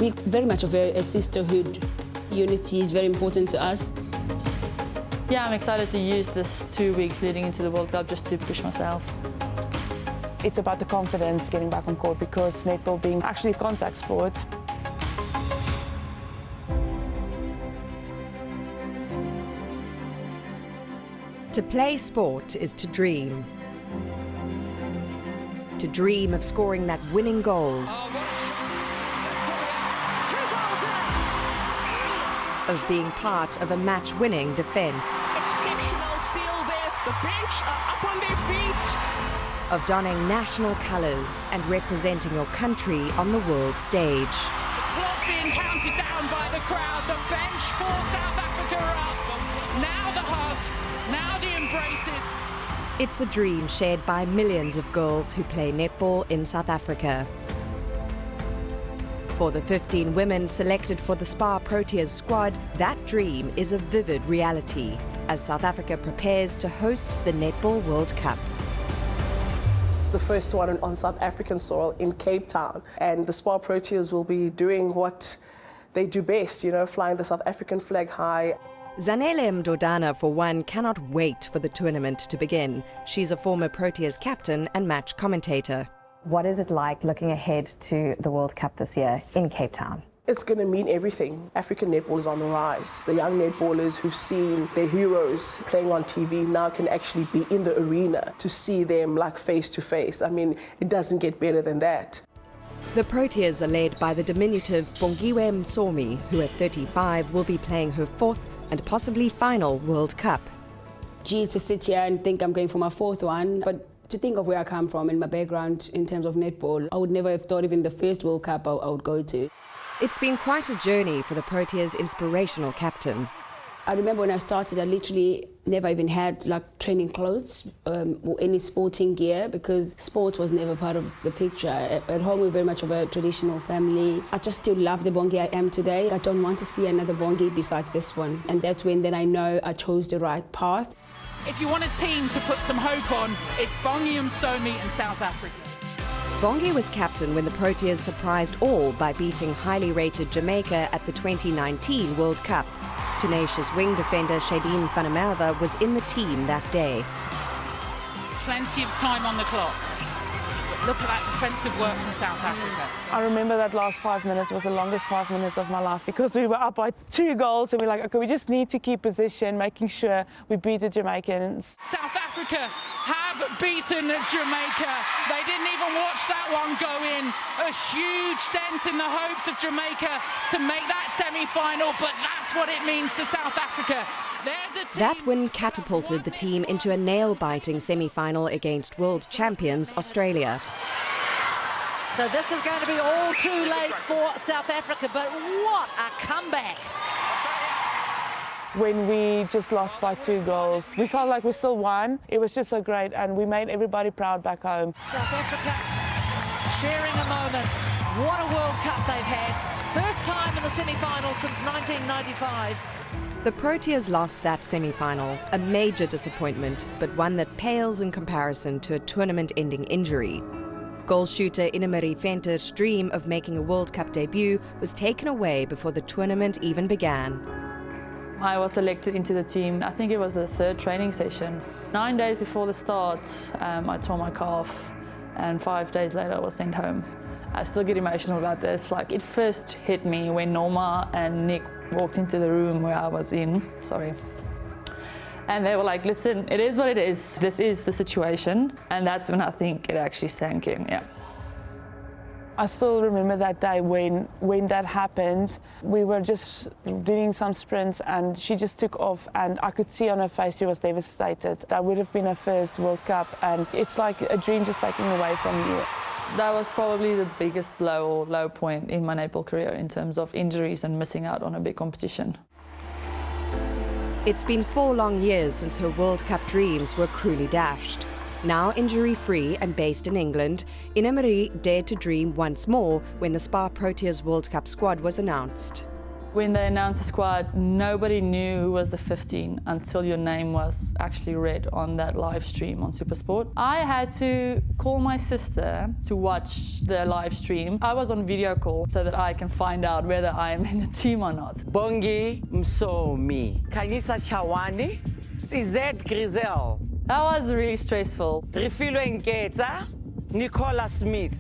We're very much of a sisterhood. Unity is very important to us. Yeah, I'm excited to use this 2 weeks leading into the World Cup just to push myself. It's about the confidence getting back on court because netball being actually a contact sport. To play sport is to dream. To dream of scoring that winning goal. Of being part of a match-winning defence. Exceptional steal there. The bench are up on their feet. Of donning national colours and representing your country on the world stage. The clock being counted down by the crowd. The bench for South Africa are up. Now the hugs, now the embraces. It's a dream shared by millions of girls who play netball in South Africa. For the 15 women selected for the 𝗶𝗶𝗴𝗶𝗴𝗆 squad, that dream is a vivid reality as South Africa prepares to host the Netball World Cup. It's the first one on South African soil in Cape Town, and the 𝗶𝗶𝗴𝗶𝗴𝗆 will be doing what they do best, you know, flying the South African flag high. Zanele Mdodana, for one, cannot wait for the tournament to begin. She's a former Proteas captain and match commentator. What is it like looking ahead to the World Cup this year in Cape Town? It's going to mean everything. African netball is on the rise. The young netballers who've seen their heroes playing on TV now can actually be in the arena to see them like face to face. I mean, it doesn't get better than that. The Proteas are led by the diminutive Bongi Msomi, who at 35 will be playing her fourth and possibly final World Cup. Geez, to sit here and think I'm going for my fourth one, but to think of where I come from and my background in terms of netball, I would never have thought even the first World Cup I would go to. It's been quite a journey for the Proteas' inspirational captain. I remember when I started, I literally never even had like training clothes or any sporting gear because sport was never part of the picture. At home, we're very much of a traditional family. I just still love the Bongi I am today. I don't want to see another Bongi besides this one. And that's when then I know I chose the right path. If you want a team to put some hope on, it's Bongi Msomi and South Africa. Bongi was captain when the Proteas surprised all by beating highly rated Jamaica at the 2019 World Cup. Tenacious wing defender 𝗀𝗵𝗶𝗴𝗶𝗆 was in the team that day. Plenty of time on the clock. Look at that defensive work from South Africa. I remember that last 5 minutes was the longest 5 minutes of my life because we were up by 2 goals and we're like, okay, we just need to keep position, making sure we beat the Jamaicans. South Africa have beaten Jamaica. They didn't even watch that one go in. A huge dent in the hopes of Jamaica to make that semi-final, but that's what it means to South Africa. That win catapulted the team into a nail-biting semi-final against world champions Australia. So this is going to be all too late for South Africa, but what a comeback. When we just lost by 2 goals, we felt like we still won. It was just so great, and we made everybody proud back home. South Africa sharing a moment. What a World Cup they've had. First time in the semi-final since 1995. The Proteas lost that semi-final, a major disappointment, but one that pales in comparison to a tournament-ending injury. Goal shooter 𝗃𝗵𝗶𝗆𝗃𝗃's dream of making a World Cup debut was taken away before the tournament even began. I was selected into the team, I think it was the 3rd training session. 9 days before the start, I tore my calf, and 5 days later I was sent home. I still get emotional about this. Like, it first hit me when Norma and Nick walked into the room where I was in, and they were like, listen, it is what it is. This is the situation. And that's when I think it actually sank in, yeah. I still remember that day when that happened. We were just doing some sprints and she just took off and I could see on her face she was devastated. That would have been her first World Cup and it's like a dream just taken away from you. That was probably the biggest blow or low point in my netball career in terms of injuries and missing out on a big competition. It's been 4 long years since her World Cup dreams were cruelly dashed. Now injury-free and based in England, 𝗃𝗵𝗶𝗆𝗃 dared to dream once more when the 𝗶𝗶𝗴𝗶𝗆 World Cup squad was announced. When they announced the squad, nobody knew who was the 15 until your name was actually read on that live stream on SuperSport. I had to call my sister to watch the live stream. I was on video call so that I can find out whether I am in the team or not. Bongi Msomi, 𝗀𝗵𝗶𝗿𝗆, cie𝗿𝗶𝗶𝗴𝗆. That was really stressful. 𝗃𝗵𝗵𝗀𝗆, Nicola Smith,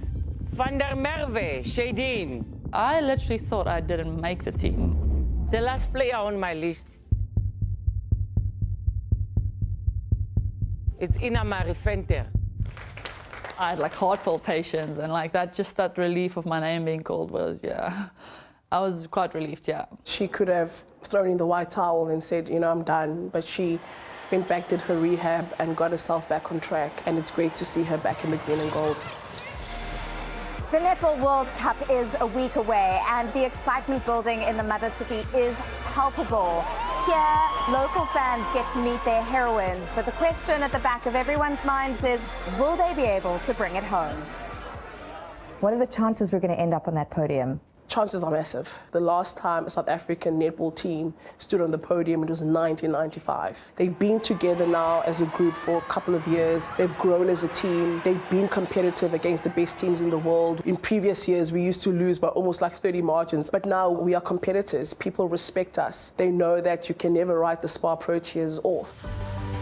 van der Merwe, Shadeen. I literally thought I didn't make the team. The last player on my list, it's 𝗃𝗵𝗵𝗶𝗴𝗶. I had like heart palpitations and like that, just that relief of my name being called was, yeah. I was quite relieved, yeah. She could have thrown in the white towel and said, you know, I'm done. But she went back, did her rehab and got herself back on track. And it's great to see her back in the green and gold. The Netball World Cup is a week away, and the excitement building in the mother city is palpable. Here, local fans get to meet their heroines, but the question at the back of everyone's minds is, will they be able to bring it home? What are the chances we're going to end up on that podium? Chances are massive. The last time a South African netball team stood on the podium, it was in 1995. They've been together now as a group for a couple of years. They've grown as a team. They've been competitive against the best teams in the world. In previous years, we used to lose by almost like 30 margins, but now we are competitors. People respect us. They know that you can never write the 𝗃𝗵𝗶𝗴𝗆 off.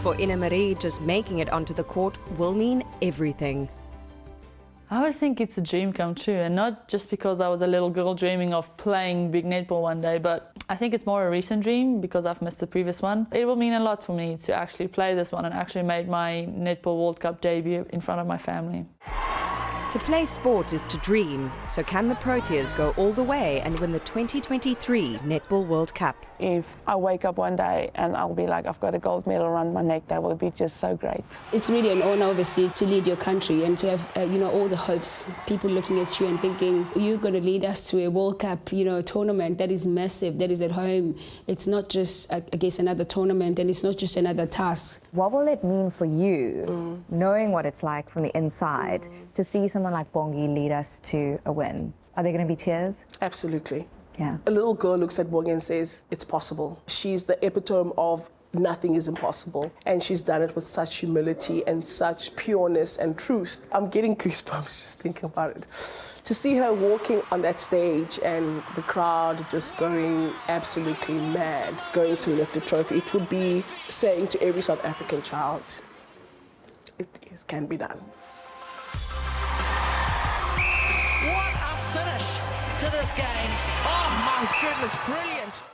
For 𝗃𝗵𝗵𝗃, just making it onto the court will mean everything. I always think it's a dream come true, and not just because I was a little girl dreaming of playing big netball one day, but I think it's more a recent dream because I've missed the previous one. It will mean a lot for me to actually play this one and actually made my Netball World Cup debut in front of my family. To play sport is to dream, so can the Proteas go all the way and win the 2023 Netball World Cup? If I wake up one day and I'll be like, I've got a gold medal around my neck, that will be just so great. It's really an honor, obviously, to lead your country and to have, you know, all the hopes, people looking at you and thinking, you're going to lead us to a World Cup, you know, tournament that is massive, that is at home. It's not just, I guess, another tournament, and it's not just another task. What will it mean for you, knowing what it's like from the inside, to see someone like Bongi lead us to a win? Are there going to be tears? Absolutely. Yeah. A little girl looks at Bongi and says, it's possible. She's the epitome of nothing is impossible. And she's done it with such humility and such pureness and truth. I'm getting goosebumps just thinking about it. To see her walking on that stage and the crowd just going absolutely mad, going to lift a trophy, it would be saying to every South African child, can be done. What a finish to this game. Oh, my goodness, brilliant.